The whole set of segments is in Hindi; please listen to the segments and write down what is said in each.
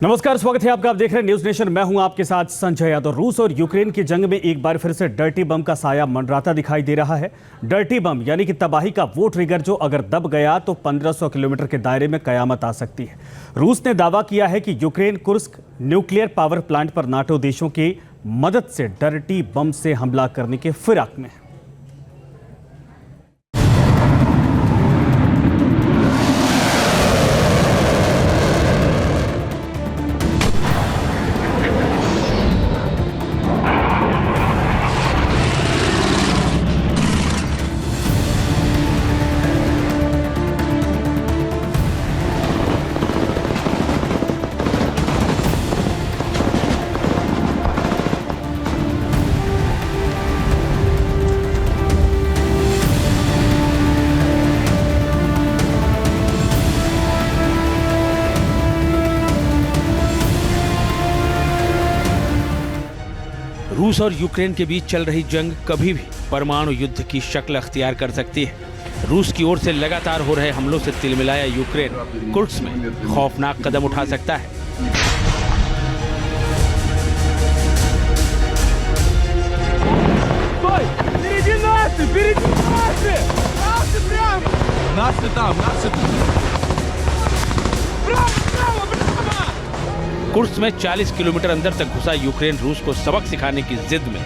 नमस्कार, स्वागत है आपका। आप देख रहे हैं न्यूज नेशन। मैं हूं आपके साथ संजय यादव। रूस और यूक्रेन की जंग में एक बार फिर से डर्टी बम का साया मंडराता दिखाई दे रहा है। डर्टी बम यानी कि तबाही का वो ट्रिगर जो अगर दब गया तो 1500 किलोमीटर के दायरे में कयामत आ सकती है। रूस ने दावा किया है कि Ukraine Kursk nuclear power plant पर नाटो देशों की मदद से डर्टी बम से हमला करने के फिराक में है। रूस और यूक्रेन के बीच चल रही जंग कभी भी परमाणु युद्ध की शक्ल अख्तियार कर सकती है। रूस की ओर से लगातार हो रहे हमलों से तिलमिलाया यूक्रेन कुर्स्क में खौफनाक कदम उठा सकता है। कुर्स्क में 40 किलोमीटर अंदर तक घुसा यूक्रेन रूस को सबक सिखाने की जिद में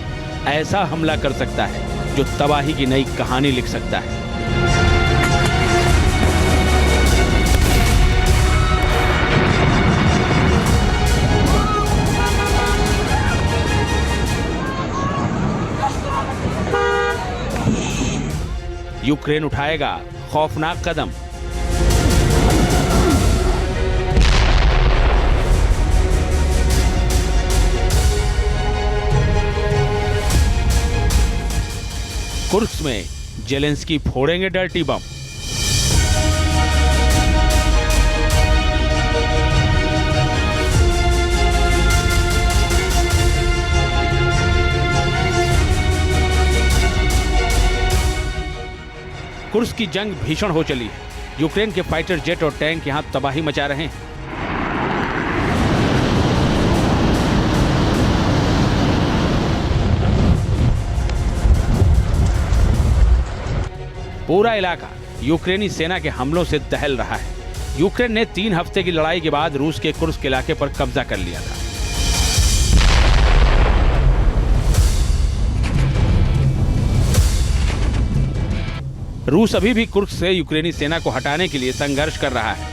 ऐसा हमला कर सकता है जो तबाही की नई कहानी लिख सकता है। यूक्रेन उठाएगा खौफनाक कदम। कुर्स्क में जेलेंस्की फोड़ेंगे डर्टी बम। कुर्स्क की जंग भीषण हो चली है। यूक्रेन के फाइटर जेट और टैंक यहां तबाही मचा रहे हैं। पूरा इलाका यूक्रेनी सेना के हमलों से दहल रहा है। यूक्रेन ने 3 हफ्ते की लड़ाई के बाद रूस के कुर्स्क इलाके पर कब्जा कर लिया था। रूस अभी भी कुर्स्क से यूक्रेनी सेना को हटाने के लिए संघर्ष कर रहा है।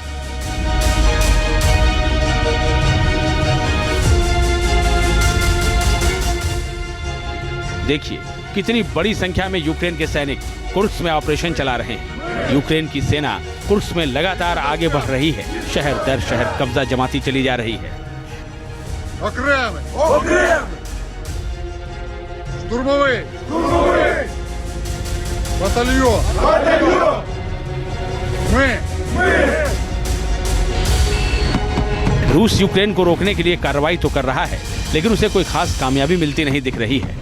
देखिए कितनी बड़ी संख्या में यूक्रेन के सैनिक कुर्स्क में ऑपरेशन चला रहे हैं। यूक्रेन की सेना कुर्स्क में लगातार आगे बढ़ रही है। शहर दर शहर कब्जा जमाती चली जा रही है। रूस यूक्रेन को रोकने के लिए कार्रवाई तो कर रहा है, लेकिन उसे कोई खास कामयाबी मिलती नहीं दिख रही है।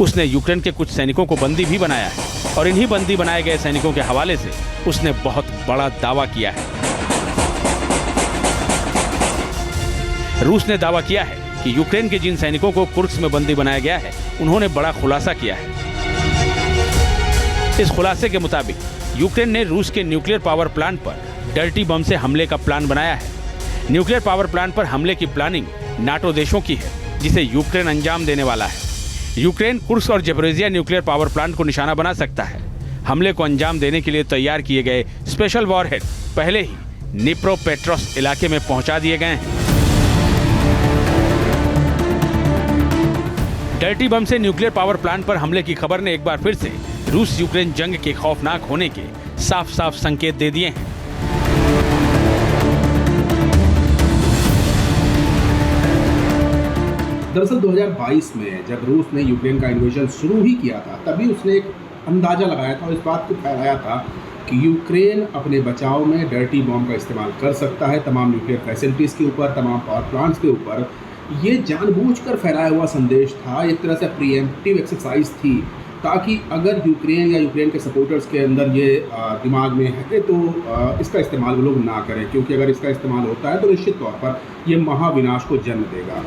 उसने यूक्रेन के कुछ सैनिकों को बंदी भी बनाया है और इन्हीं बंदी बनाए गए सैनिकों के हवाले से उसने बहुत बड़ा दावा किया है। रूस ने दावा किया है कि यूक्रेन के जिन सैनिकों को कुर्स्क में बंदी बनाया गया है, उन्होंने बड़ा खुलासा किया है। इस खुलासे के मुताबिक यूक्रेन ने रूस के न्यूक्लियर पावर प्लांट पर डर्टी बम से हमले का प्लान बनाया है। न्यूक्लियर पावर प्लांट पर हमले की प्लानिंग नाटो देशों की है, जिसे यूक्रेन अंजाम देने वाला है। यूक्रेन कुर्स्क और ज़पोरिज़िया न्यूक्लियर पावर प्लांट को निशाना बना सकता है। हमले को अंजाम देने के लिए तैयार किए गए स्पेशल वॉरहेड पहले ही निप्रोपेट्रोव्स्क इलाके में पहुंचा दिए गए हैं। डर्टी बम से न्यूक्लियर पावर प्लांट पर हमले की खबर ने एक बार फिर से रूस यूक्रेन जंग के खौफनाक होने के साफ साफ संकेत दे दिए हैं। दरअसल 2022 में जब रूस ने यूक्रेन का इन्वेजन शुरू ही किया था, तभी उसने एक अंदाज़ा लगाया था और इस बात को फैलाया था कि यूक्रेन अपने बचाव में डर्टी बॉम्ब का इस्तेमाल कर सकता है तमाम न्यूक्लियर फैसिलिटीज़ के ऊपर, तमाम पावर प्लांट्स के ऊपर। ये जानबूझकर फैलाया हुआ संदेश था, एक तरह से प्रीएम्प्टिव एक्सरसाइज थी ताकि अगर यूक्रेन या यूक्रेन के सपोर्टर्स के अंदर ये दिमाग में है तो इसका इस्तेमाल वो लोग ना करें, क्योंकि अगर इसका इस्तेमाल होता है तो निश्चित तौर पर ये महाविनाश को जन्म देगा।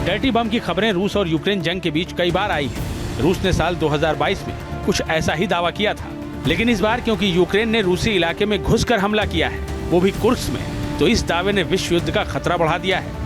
डर्टी बम की खबरें रूस और यूक्रेन जंग के बीच कई बार आई हैं। रूस ने साल 2022 में कुछ ऐसा ही दावा किया था, लेकिन इस बार क्योंकि यूक्रेन ने रूसी इलाके में घुसकर हमला किया है, वो भी कुर्स्क में, तो इस दावे ने विश्व युद्ध का खतरा बढ़ा दिया है।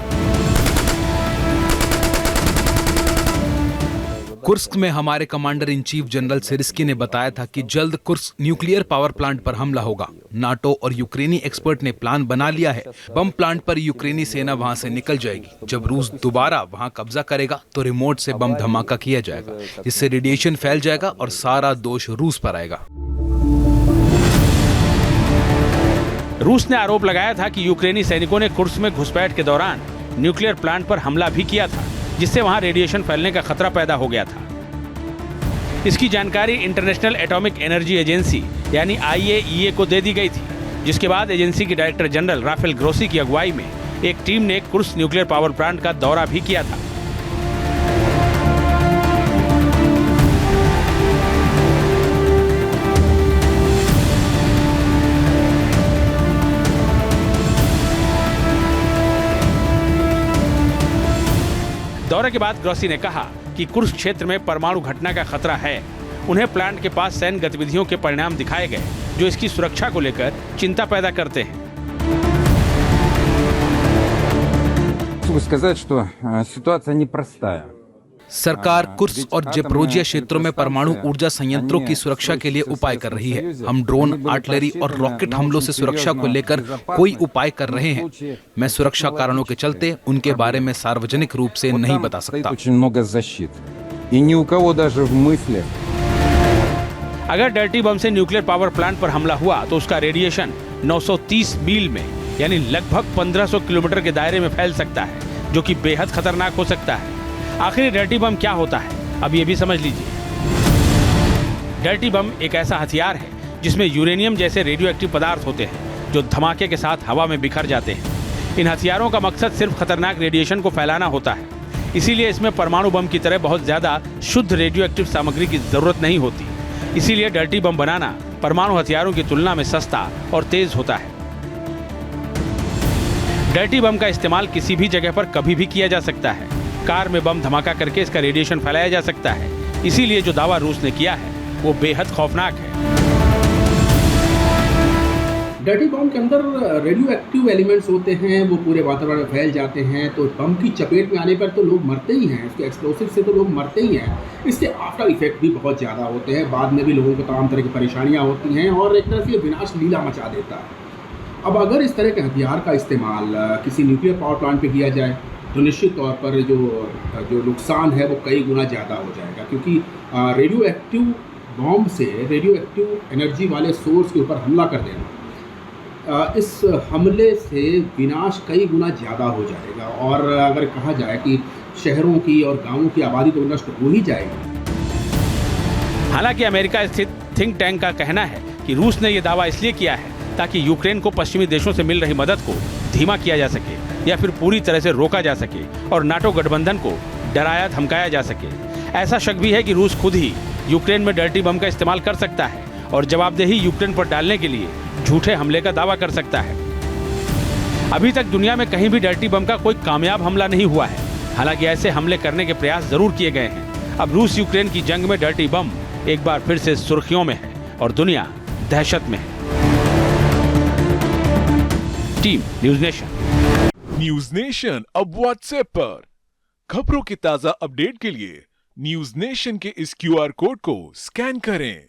कुर्स्क में हमारे कमांडर इन चीफ जनरल सिरिस्की ने बताया था कि जल्द कुर्स्क न्यूक्लियर पावर प्लांट पर हमला होगा। नाटो और यूक्रेनी एक्सपर्ट ने प्लान बना लिया है। बम प्लांट पर यूक्रेनी सेना वहां से निकल जाएगी। जब रूस दोबारा वहां कब्जा करेगा तो रिमोट से बम धमाका किया जाएगा, जिससे रेडिएशन फैल जाएगा और सारा दोष रूस पर आएगा। रूस ने आरोप लगाया था कि यूक्रेनी सैनिकों ने कुर्स्क में घुसपैठ के दौरान न्यूक्लियर प्लांट पर हमला भी किया था, जिससे वहां रेडिएशन फैलने का खतरा पैदा हो गया था। इसकी जानकारी इंटरनेशनल एटॉमिक एनर्जी एजेंसी यानी IAEA को दे दी गई थी, जिसके बाद एजेंसी के डायरेक्टर जनरल राफेल ग्रोसी की अगुवाई में एक टीम ने कुर्स्क न्यूक्लियर पावर प्लांट का दौरा भी किया था। दौरे के बाद ग्रोसी ने कहा कि कुर्स्क क्षेत्र में परमाणु घटना का खतरा है। उन्हें प्लांट के पास सैन्य गतिविधियों के परिणाम दिखाए गए, जो इसकी सुरक्षा को लेकर चिंता पैदा करते हैं। сказать, что ситуация непростая. सरकार कुर्स्क और जेप्रोजिया क्षेत्रों में परमाणु ऊर्जा संयंत्रों की सुरक्षा के लिए उपाय कर रही है। हम ड्रोन, आर्टिलरी और रॉकेट हमलों से सुरक्षा को लेकर कोई उपाय कर रहे हैं। मैं सुरक्षा कारणों के चलते उनके बारे में सार्वजनिक रूप से नहीं बता सकता। Очень много защит. И ни у кого даже в мыслях. अगर डर्टी बम से न्यूक्लियर पावर प्लांट पर हमला हुआ तो उसका रेडिएशन 930 मील में यानी लगभग 1500 किलोमीटर के दायरे में फैल सकता है, जो कि बेहद खतरनाक हो सकता है। आखिर डर्टी बम क्या होता है, अब ये भी समझ लीजिए। डर्टी बम एक ऐसा हथियार है जिसमें यूरेनियम जैसे रेडियो एक्टिव पदार्थ होते हैं, जो धमाके के साथ हवा में बिखर जाते हैं। इन हथियारों का मकसद सिर्फ खतरनाक रेडिएशन को फैलाना होता है, इसीलिए इसमें परमाणु बम की तरह बहुत ज्यादा शुद्ध रेडियो एक्टिव सामग्री की जरूरत नहीं होती। इसीलिए डर्टी बम बनाना परमाणु हथियारों की तुलना में सस्ता और तेज होता है। डर्टी बम का इस्तेमाल किसी भी जगह पर कभी भी किया जा सकता है। कार में बम धमाका करके इसका रेडिएशन फैलाया जा सकता है। इसीलिए जो दावा रूस ने किया है वो बेहद खौफनाक है। डर्टी बम के अंदर रेडियो एक्टिव एलिमेंट्स होते हैं, वो पूरे वातावरण में फैल जाते हैं, तो बम की चपेट में आने पर तो लोग मरते ही हैं। उसके एक्सप्लोसिव से तो लोग मरते ही हैं। इसके आफ्टर इफेक्ट भी बहुत ज़्यादा होते हैं। बाद में भी लोगों को तमाम तरह की परेशानियाँ होती हैं और एक तरह से ये विनाश लीला मचा देता है। अब अगर इस तरह के हथियार का इस्तेमाल किसी न्यूक्लियर पावर प्लांट पे किया जाए तो निश्चित तौर पर जो नुकसान है वो कई गुना ज़्यादा हो जाएगा, क्योंकि रेडियो एक्टिव बॉम्ब से, रेडियो एक्टिव एनर्जी वाले सोर्स के ऊपर हमला कर देना, इस हमले से विनाश कई गुना ज़्यादा हो जाएगा। और अगर कहा जाए कि शहरों की और गांवों की आबादी तो नष्ट हो ही जाएगी। हालांकि अमेरिका स्थित थिंक टैंक का कहना है कि रूस ने यह दावा इसलिए किया है ताकि यूक्रेन को पश्चिमी देशों से मिल रही मदद को धीमा किया जा सके या फिर पूरी तरह से रोका जा सके और नाटो गठबंधन को डराया धमकाया जा सके। ऐसा शक भी है कि रूस खुद ही यूक्रेन में डर्टी बम का इस्तेमाल कर सकता है और जवाबदेही यूक्रेन पर डालने के लिए झूठे हमले का दावा कर सकता है। अभी तक दुनिया में कहीं भी डर्टी बम का कोई कामयाब हमला नहीं हुआ है। हालांकि ऐसे हमले करने के प्रयास जरूर किए गए हैं। अब रूस यूक्रेन की जंग में डर्टी बम एक बार फिर से सुर्खियों में है और दुनिया दहशत में है। Team news nation. News nation अब व्हाट्सएप पर खबरों की ताजा अपडेट के लिए न्यूज़ नेशन के इस QR कोड को स्कैन करें।